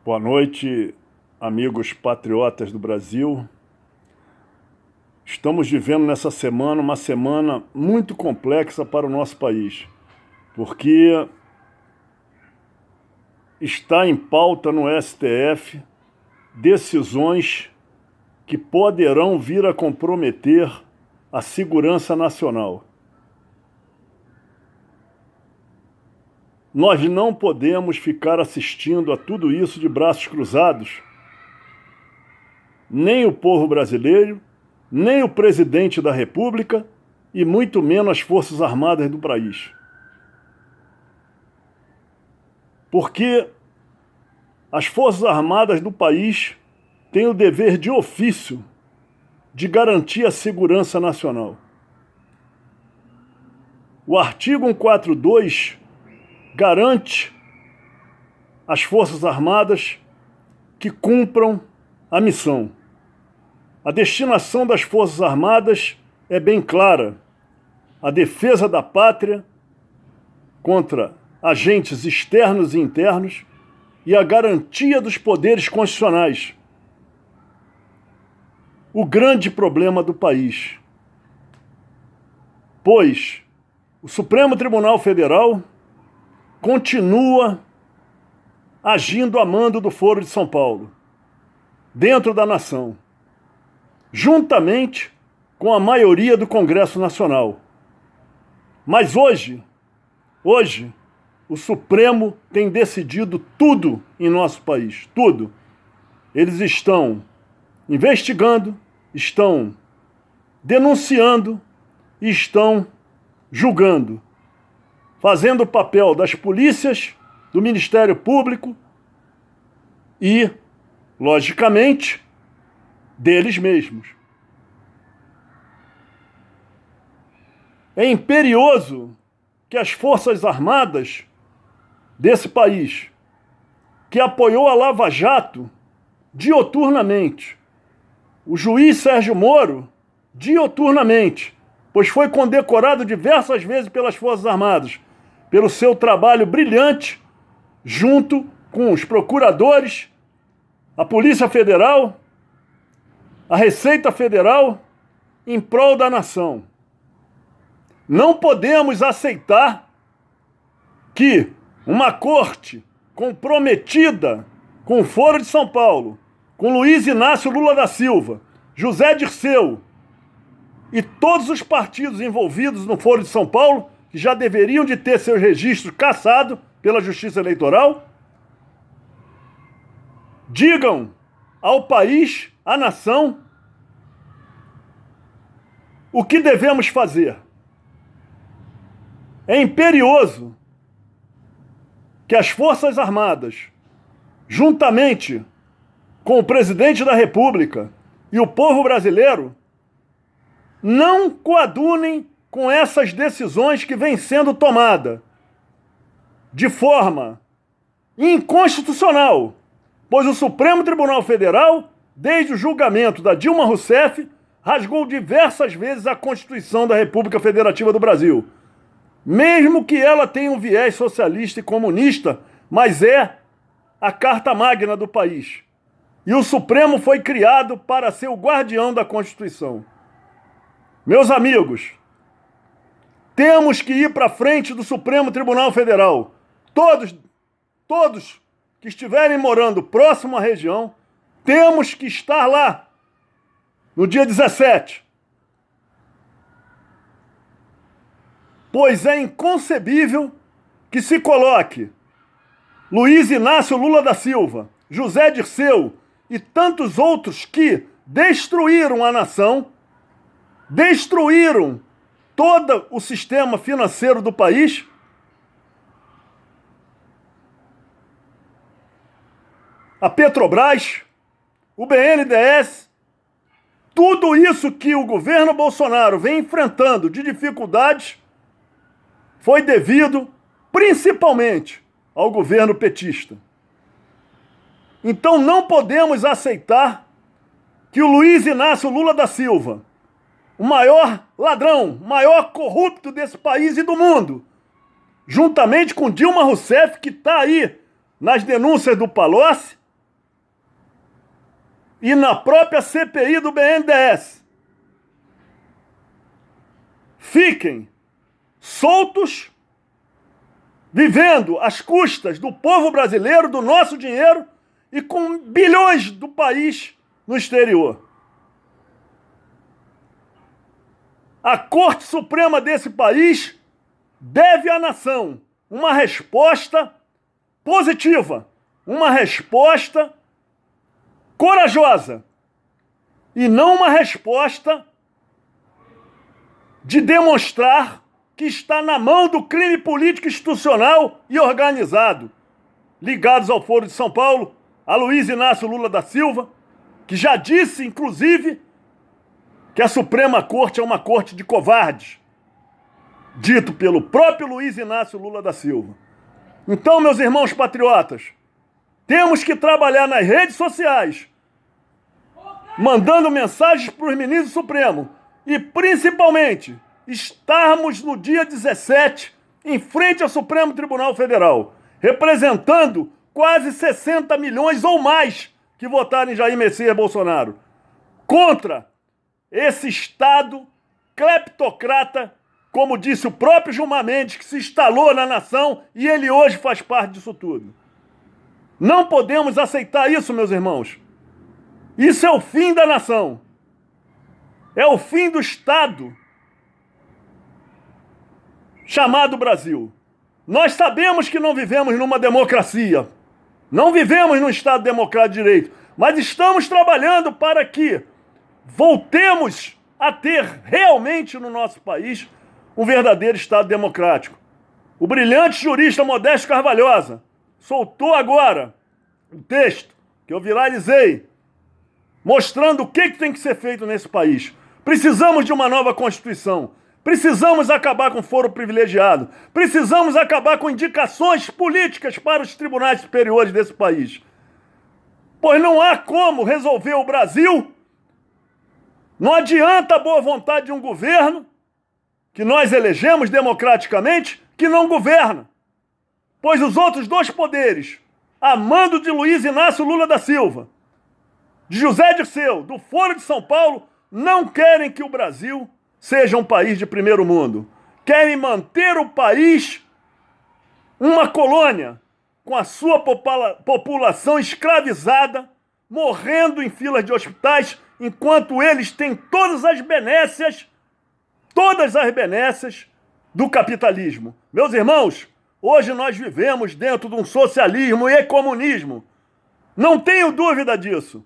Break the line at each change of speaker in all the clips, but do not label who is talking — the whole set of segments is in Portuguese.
Boa noite, amigos patriotas do Brasil. Estamos vivendo nessa semana uma semana muito complexa para o nosso país, porque está em pauta no STF decisões que poderão vir a comprometer a segurança nacional. Nós não podemos ficar assistindo a tudo isso de braços cruzados. Nem o povo brasileiro, nem o presidente da República e muito menos as Forças Armadas do país. Porque as Forças Armadas do país têm o dever de ofício de garantir a segurança nacional. O artigo 142 garante às Forças Armadas que cumpram a missão. A destinação das Forças Armadas é bem clara: a defesa da pátria contra agentes externos e internos e a garantia dos poderes constitucionais. O grande problema do país, pois o Supremo Tribunal Federal continua agindo a mando do Foro de São Paulo, dentro da nação, juntamente com a maioria do Congresso Nacional. Mas hoje, o Supremo tem decidido tudo em nosso país, tudo. Eles estão investigando, estão denunciando e estão julgando, fazendo o papel das polícias, do Ministério Público e, logicamente, deles mesmos. É imperioso que as Forças Armadas desse país, que apoiou a Lava Jato dioturnamente, o juiz Sérgio Moro dioturnamente, pois foi condecorado diversas vezes pelas Forças Armadas, pelo seu trabalho brilhante junto com os procuradores, a Polícia Federal, a Receita Federal, em prol da nação. Não podemos aceitar que uma corte comprometida com o Foro de São Paulo, com Luiz Inácio Lula da Silva, José Dirceu e todos os partidos envolvidos no Foro de São Paulo, que já deveriam de ter seus registros cassados pela Justiça Eleitoral, digam ao país, à nação, o que devemos fazer. É imperioso que as Forças Armadas, juntamente com o presidente da República e o povo brasileiro, não coadunem com essas decisões que vêm sendo tomadas de forma inconstitucional, pois o Supremo Tribunal Federal, desde o julgamento da Dilma Rousseff, rasgou diversas vezes a Constituição da República Federativa do Brasil. Mesmo que ela tenha um viés socialista e comunista, mas é a Carta Magna do país. E o Supremo foi criado para ser o guardião da Constituição. Meus amigos, temos que ir para frente do Supremo Tribunal Federal. Todos que estiverem morando próximo à região, temos que estar lá no dia 17. Pois é inconcebível que se coloque Luiz Inácio Lula da Silva, José Dirceu e tantos outros que destruíram a nação, destruíram todo o sistema financeiro do país, a Petrobras, o BNDES, tudo isso que o governo Bolsonaro vem enfrentando de dificuldades foi devido principalmente ao governo petista. Então não podemos aceitar que o Luiz Inácio Lula da Silva, o maior ladrão, o maior corrupto desse país e do mundo, juntamente com Dilma Rousseff, que está aí nas denúncias do Palocci, e na própria CPI do BNDES fiquem soltos, vivendo às custas do povo brasileiro, do nosso dinheiro e com bilhões do país no exterior. A Corte Suprema desse país deve à nação uma resposta positiva, uma resposta corajosa, e não uma resposta de demonstrar que está na mão do crime político institucional e organizado, ligados ao Foro de São Paulo, a Luiz Inácio Lula da Silva, que já disse, inclusive, que a Suprema Corte é uma corte de covardes, dito pelo próprio Luiz Inácio Lula da Silva. Então, meus irmãos patriotas, temos que trabalhar nas redes sociais, mandando mensagens para os ministros do Supremo e, principalmente, estarmos no dia 17 em frente ao Supremo Tribunal Federal, representando quase 60 milhões ou mais que votaram em Jair Messias Bolsonaro, contra esse Estado cleptocrata, como disse o próprio Gilmar Mendes, que se instalou na nação e ele hoje faz parte disso tudo. Não podemos aceitar isso, meus irmãos. Isso é o fim da nação. É o fim do Estado chamado Brasil. Nós sabemos que não vivemos numa democracia. Não vivemos num Estado democrático de direito. Mas estamos trabalhando para que voltemos a ter realmente no nosso país um verdadeiro Estado democrático. O brilhante jurista Modesto Carvalhosa soltou agora um texto que eu viralizei, mostrando o que tem que ser feito nesse país. Precisamos de uma nova Constituição. Precisamos acabar com o foro privilegiado. Precisamos acabar com indicações políticas para os tribunais superiores desse país. Pois não há como resolver o Brasil. Não adianta a boa vontade de um governo que nós elegemos democraticamente, que não governa. Pois os outros dois poderes, a mando de Luiz Inácio Lula da Silva, de José Dirceu, do Foro de São Paulo, não querem que o Brasil seja um país de primeiro mundo. Querem manter o país uma colônia, com a sua população escravizada, morrendo em filas de hospitais, enquanto eles têm todas as benécias do capitalismo. Meus irmãos, hoje nós vivemos dentro de um socialismo e comunismo. Não tenho dúvida disso.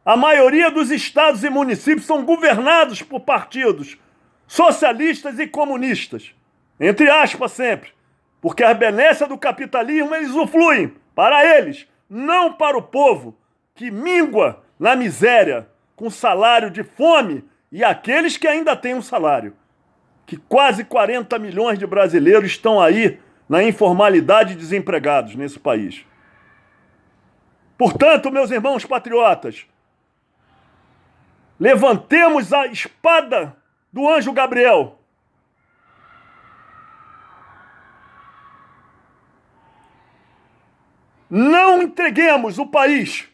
A maioria dos estados e municípios são governados por partidos socialistas e comunistas. Entre aspas sempre. Porque a benécia do capitalismo eles usufruem para eles, não para o povo, que mingua na miséria, com salário de fome, e aqueles que ainda têm um salário. Que quase 40 milhões de brasileiros estão aí na informalidade e desempregados nesse país. Portanto, meus irmãos patriotas, levantemos a espada do anjo Gabriel. Não entreguemos o país.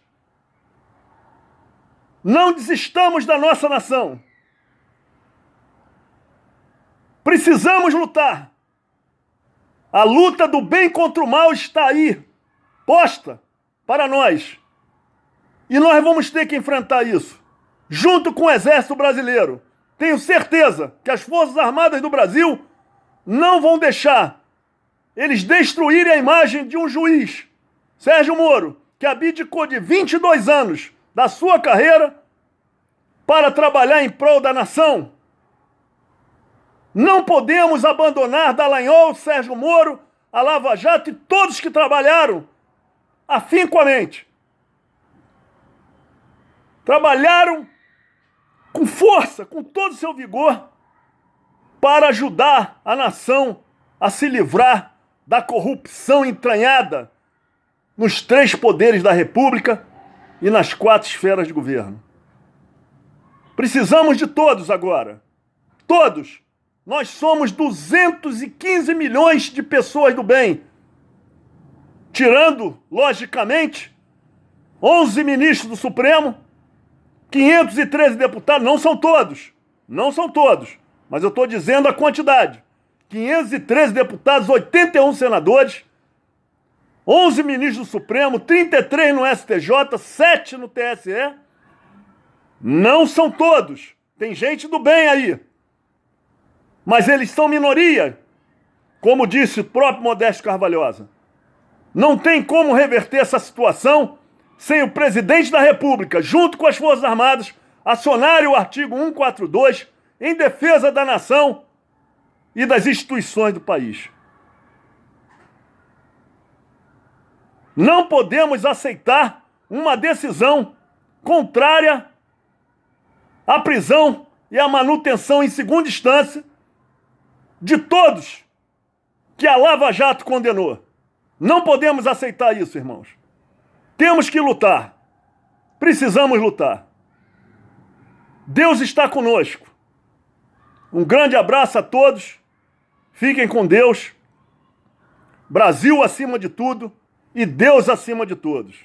Não desistamos da nossa nação. Precisamos lutar. A luta do bem contra o mal está aí, posta para nós. E nós vamos ter que enfrentar isso, junto com o Exército Brasileiro. Tenho certeza que as Forças Armadas do Brasil não vão deixar eles destruírem a imagem de um juiz, Sérgio Moro, que abdicou de 22 anos da sua carreira para trabalhar em prol da nação. Não podemos abandonar Dallagnol, Sérgio Moro, a Lava Jato e todos que trabalharam afincoamente. Trabalharam com força, com todo o seu vigor, para ajudar a nação a se livrar da corrupção entranhada nos 3 poderes da República e nas 4 esferas de governo. Precisamos de todos agora. Todos. Nós somos 215 milhões de pessoas do bem. Tirando, logicamente, 11 ministros do Supremo 513 deputados, não são todos, mas eu estou dizendo a quantidade. 513 deputados, 81 senadores, 11 ministros do Supremo, 33 no STJ, 7 no TSE. Não são todos. Tem gente do bem aí. Mas eles são minoria, como disse o próprio Modesto Carvalhosa. Não tem como reverter essa situação sem o presidente da República, junto com as Forças Armadas, acionarem o artigo 142 em defesa da nação e das instituições do país. Não podemos aceitar uma decisão contrária à prisão e à manutenção em segunda instância de todos que a Lava Jato condenou. Não podemos aceitar isso, irmãos. Temos que lutar. Precisamos lutar. Deus está conosco. Um grande abraço a todos. Fiquem com Deus. Brasil acima de tudo e Deus acima de todos.